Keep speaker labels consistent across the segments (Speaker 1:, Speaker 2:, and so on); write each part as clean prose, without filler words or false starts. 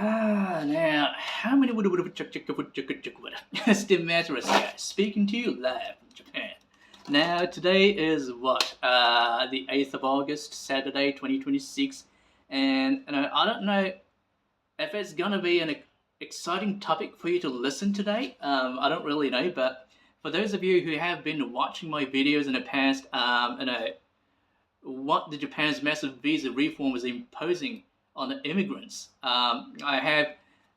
Speaker 1: Now, how many would check It's the Mattress guy speaking to you live from Japan. Now, today is what? The 8th of August, Saturday, 2026. And I don't know if it's gonna be an exciting topic for you to listen today. I don't really know, but for those of you who have been watching my videos in the past, what the Japan's massive visa reform is imposing on the immigrants. I have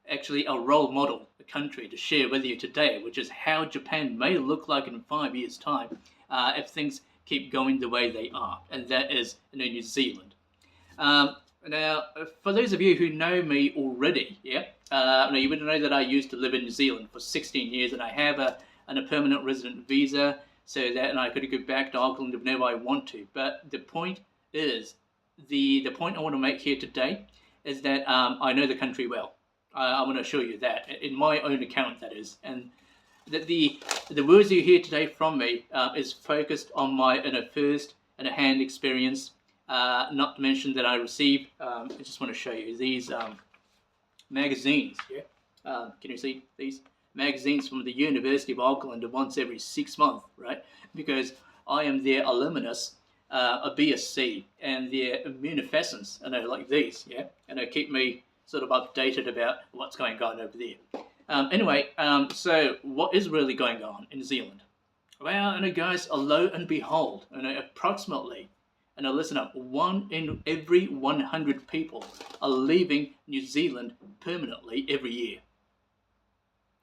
Speaker 1: actually a role model, a country to share with you today, which is how Japan may look like in 5 years' time if things keep going the way they are, and that is New Zealand. Now, for those of you who know me already, you would know that I used to live in New Zealand for 16 years, and I have a permanent resident visa, so that and I could go back to Auckland whenever I want to. But the point is, the point I want to make here today is that I know the country well. I want to show you that in my own account, that is, and that the words you hear today from me is focused on my first hand experience. Not to mention that I receive. I just want to show you these magazines. Yeah, can you see these? Magazines from the University of Auckland once every 6 months, right? Because I am their alumnus, a BSc, and their munificence, like these, yeah? And they keep me sort of updated about what's going on over there. Anyway, so what is really going on in New Zealand? Well, guys, lo and behold, approximately, listen up, 1 in every 100 people are leaving New Zealand permanently every year.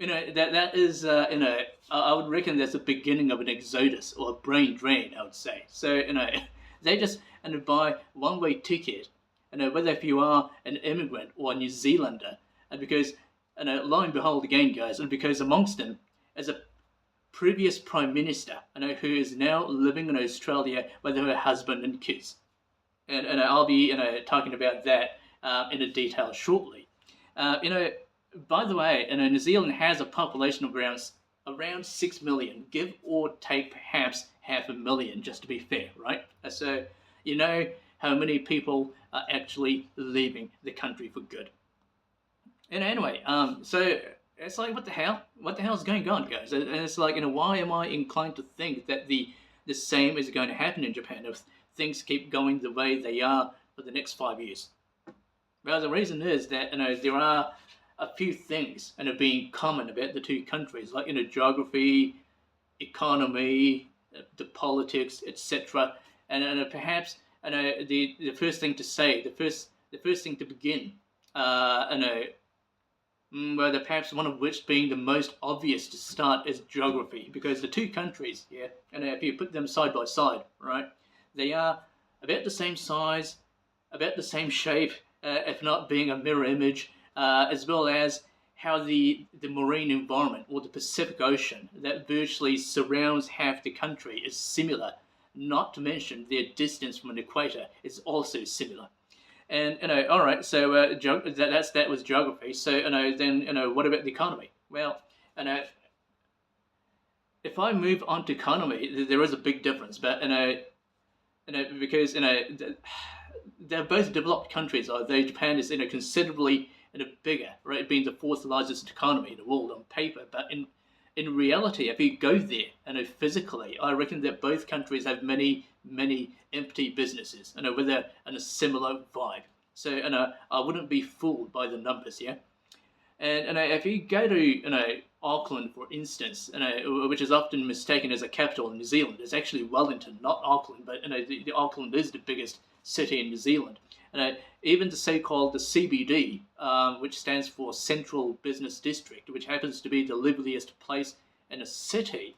Speaker 1: That is, I would reckon that's the beginning of an exodus or a brain drain, I would say. So, they just buy one-way ticket, whether if you are an immigrant or a New Zealander, and because, lo and behold again, guys, and because amongst them is a previous Prime Minister, who is now living in Australia with her husband and kids. And I'll be, talking about that in a detail shortly. By the way, New Zealand has a population of around 6 million, give or take perhaps 500,000, just to be fair, right? So you know how many people are actually leaving the country for good. And anyway, so it's like, what the hell? What the hell is going on, guys? And it's like, why am I inclined to think that the same is going to happen in Japan if things keep going the way they are for the next 5 years? Well, the reason is that there are a few things being common about the two countries, like geography, economy, the politics, etc. And perhaps the first thing to say, the first thing to begin, well, perhaps one of which being the most obvious to start is geography, because the two countries, if you put them side by side, right, they are about the same size, about the same shape, if not being a mirror image, as well as how the marine environment, or the Pacific Ocean that virtually surrounds half the country, is similar. Not to mention their distance from an equator is also similar. And all right, so that was geography. So then what about the economy? Well, if I move on to economy, there is a big difference. But because they're both developed countries, although Japan is considerably bigger, right, being the fourth largest economy in the world on paper. But in reality, if you go there, physically, I reckon that both countries have many empty businesses, with a similar vibe. So, I wouldn't be fooled by the numbers, yeah. And if you go to Auckland, for instance, which is often mistaken as a capital in New Zealand, it's actually Wellington, not Auckland, but the Auckland is the biggest city in New Zealand. Even the so-called the CBD, which stands for Central Business District, which happens to be the liveliest place in a city,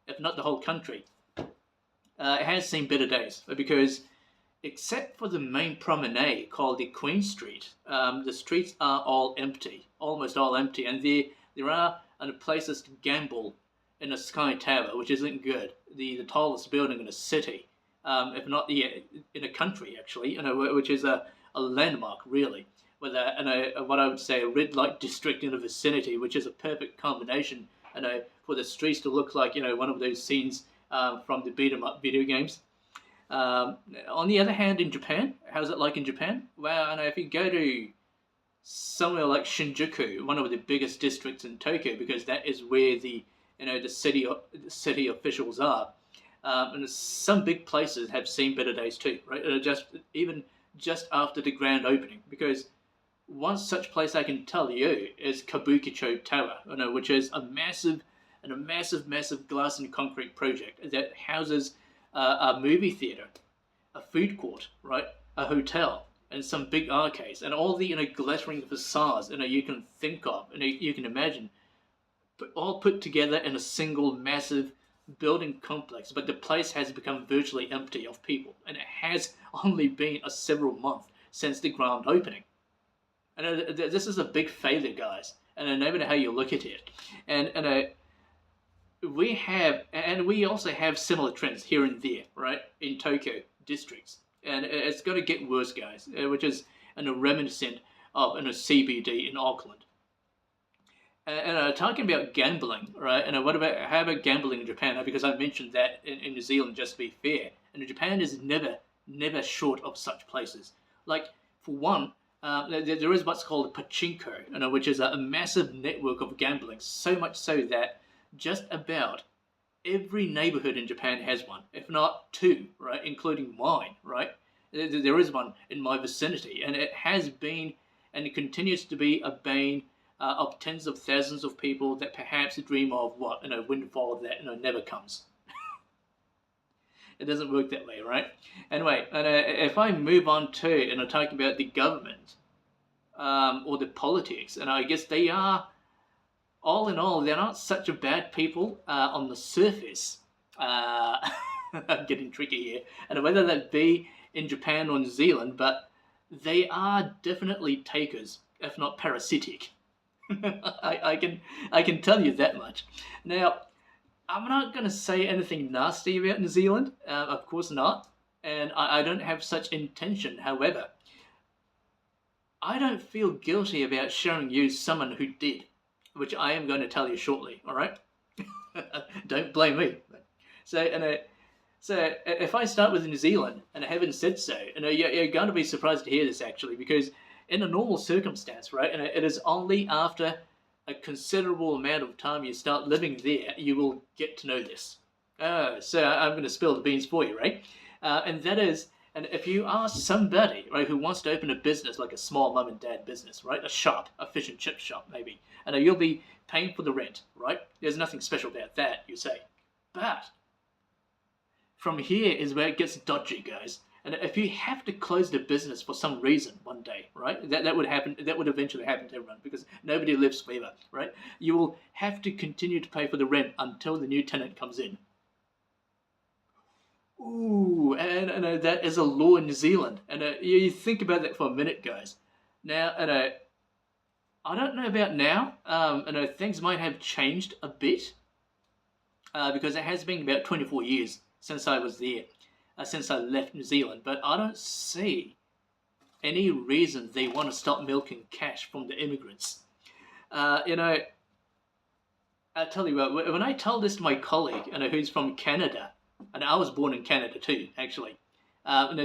Speaker 1: if not the whole country, it has seen better days, because except for the main promenade called the Queen Street, the streets are all empty, almost all empty, and there are places to gamble in a Sky Tower, which isn't good, the tallest building in a city. If not in a country, actually, which is a landmark, really, with what I would say a red light district in the vicinity, which is a perfect combination, for the streets to look like one of those scenes from the beat 'em up video games. On the other hand, in Japan, how's it like in Japan? Well, if you go to somewhere like Shinjuku, one of the biggest districts in Tokyo, because that is where the city officials are. And some big places have seen better days too, right? Just even just after the grand opening, because one such place I can tell you is Kabukicho Tower, which is a massive glass and concrete project that houses a movie theater, a food court, right, a hotel, and some big arcades, and all the glittering facades you can think of, you can imagine, but all put together in a single massive building complex. But the place has become virtually empty of people, and it has only been a several months since the grand opening. And this is a big failure, guys. And no matter how you look at it, and we also have similar trends here and there, right, in Tokyo districts, and it's going to get worse, guys, which is reminiscent of CBD in Auckland. And talking about gambling, right? And how about gambling in Japan? Because I mentioned that in New Zealand, just to be fair, and Japan is never short of such places. Like, for one, there is what's called pachinko, which is a massive network of gambling. So much so that just about every neighborhood in Japan has one, if not two, right? Including mine, right? There is one in my vicinity, and it has been and it continues to be a bane of tens of thousands of people that perhaps dream of what windfall that never comes. It doesn't work that way, right? Anyway, if I move on to talk about the government or the politics, and I guess they are, all in all, they're not such a bad people on the surface. I'm getting tricky here, and whether that be in Japan or New Zealand, but they are definitely takers, if not parasitic. I can tell you that much. Now, I'm not going to say anything nasty about New Zealand, of course not, and I don't have such intention. However, I don't feel guilty about showing you someone who did, which I am going to tell you shortly, all right? Don't blame me. So if I start with New Zealand, and I haven't said so, you're going to be surprised to hear this, actually, because in a normal circumstance, right, and it is only after a considerable amount of time you start living there, you will get to know this. So I'm going to spill the beans for you, right? And that is, and if you ask somebody, right, who wants to open a business, like a small mum and dad business, right, a shop, a fish and chip shop, maybe, and you'll be paying for the rent, right? There's nothing special about that, you say. But from here is where it gets dodgy, guys. And if you have to close the business for some reason one day, right, that would happen. That would eventually happen to everyone, because nobody lives forever, right? You will have to continue to pay for the rent until the new tenant comes in. Ooh, and that is a law in New Zealand. And you think about that for a minute, guys. Now, I don't know about now. Things might have changed a bit, because it has been about 24 years since I was there. Since I left New Zealand, but I don't see any reason they want to stop milking cash from the immigrants. I tell you what, when I told this to my colleague, who's from Canada, and I was born in Canada too, actually,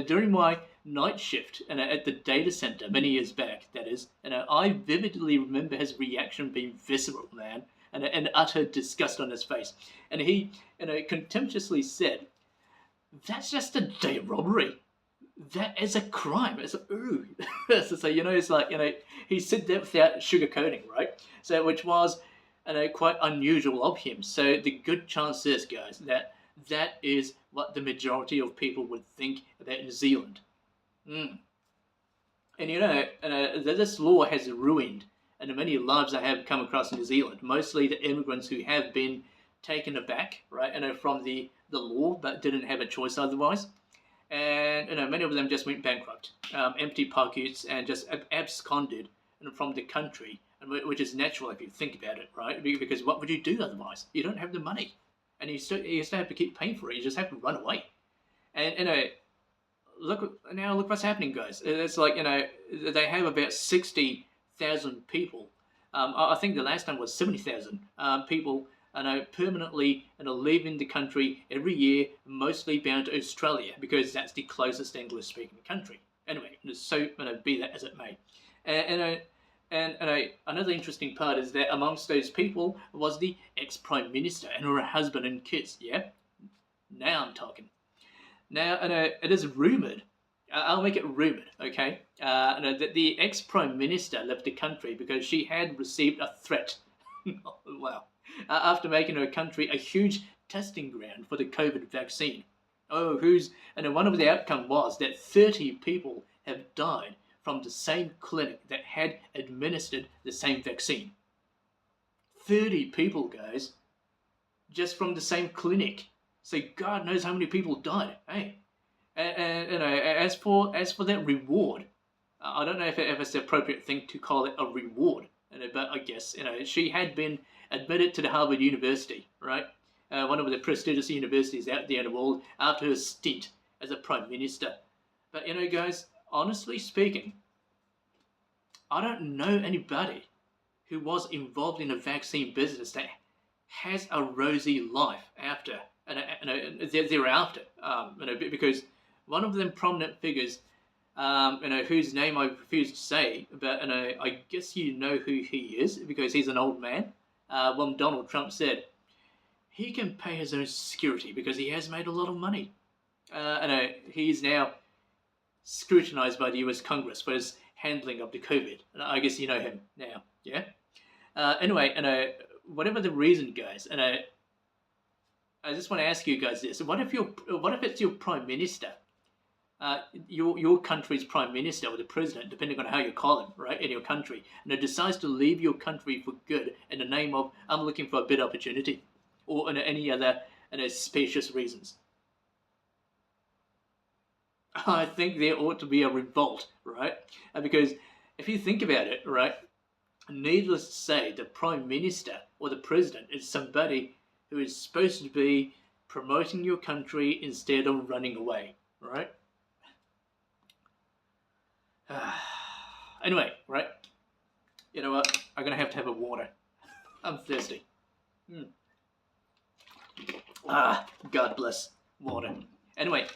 Speaker 1: during my night shift at the data center many years back, that is, I vividly remember his reaction being visceral, man, and utter disgust on his face. And he contemptuously said, "That's just a day robbery. That is a crime." It's like, ooh. So, it's like, he said that without sugarcoating, right? So, which was, quite unusual of him. So, the good chance is, guys, that is what the majority of people would think about New Zealand. And, this law has ruined, many lives I have come across in New Zealand, mostly the immigrants who have been taken aback, right, from the law, but didn't have a choice otherwise. And many of them just went bankrupt, empty pockets, and just absconded from the country, which is natural if you think about it, right? Because what would you do otherwise? You don't have the money, and you still have to keep paying for it. You just have to run away. And look what's happening, guys. It's like they have about 60,000 people. I think the last time was 70,000 people permanently leaving the country every year, mostly bound to Australia, because that's the closest English-speaking country. Anyway, so be that as it may. And another interesting part is that amongst those people was the ex-prime minister and her husband and kids. Yeah, now I'm talking. Now, it is rumored. I'll make it rumored, okay? That the ex-prime minister left the country because she had received a threat. Wow! After making her country a huge testing ground for the COVID vaccine. Oh, one of the outcome was that 30 people have died from the same clinic that had administered the same vaccine. 30 people, guys, just from the same clinic. So God knows how many people died. Hey, and as for that reward, I don't know if it's the appropriate thing to call it a reward, but I guess she had been admitted to the Harvard University, right? One of the prestigious universities out there in the world after her stint as a prime minister. But guys, honestly speaking, I don't know anybody who was involved in a vaccine business that has a rosy life after thereafter. Because one of them prominent figures, whose name I refuse to say, but I guess you know who he is because he's an old man. When Donald Trump said he can pay his own security because he has made a lot of money. He's now scrutinized by the U.S. Congress for his handling of the COVID. I guess you know him now, yeah. Anyway, whatever the reason, guys, I just want to ask you guys this: what if it's your prime minister, your country's prime minister or the president, depending on how you call him, right, in your country, and it decides to leave your country for good in the name of I'm looking for a better opportunity, or any other specious reasons? I think there ought to be a revolt, right? Because if you think about it, right, needless to say, the prime minister or the president is somebody who is supposed to be promoting your country instead of running away, right? Anyway, right? You know what? I'm gonna have to have a water. I'm thirsty. God bless water. Anyway,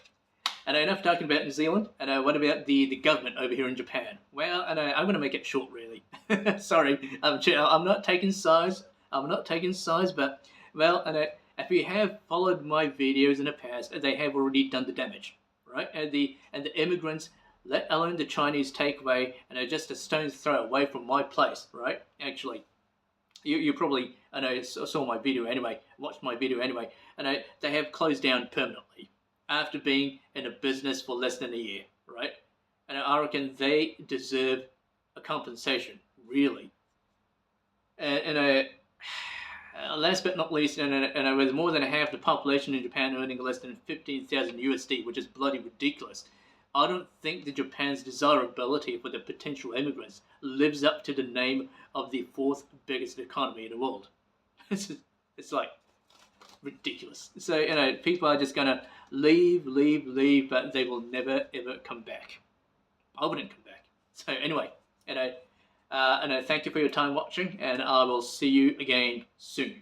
Speaker 1: enough talking about New Zealand. What about the government over here in Japan? Well, I'm going to make it short, really. Sorry, I'm not taking sides. But, well, if you have followed my videos in the past, they have already done the damage, right? And the immigrants, let alone the Chinese takeaway, just a stone's throw away from my place, right? Actually, you probably saw my video anyway, watched my video anyway, and they have closed down permanently after being in a business for less than a year, right? And I reckon they deserve a compensation, really. Last but not least, with more than half the population in Japan earning less than 15,000 USD, which is bloody ridiculous, I don't think that Japan's desirability for the potential immigrants lives up to the name of the fourth biggest economy in the world. It's like ridiculous. So, people are just gonna leave, but they will never ever come back. I wouldn't come back. So anyway, thank you for your time watching, and I will see you again soon.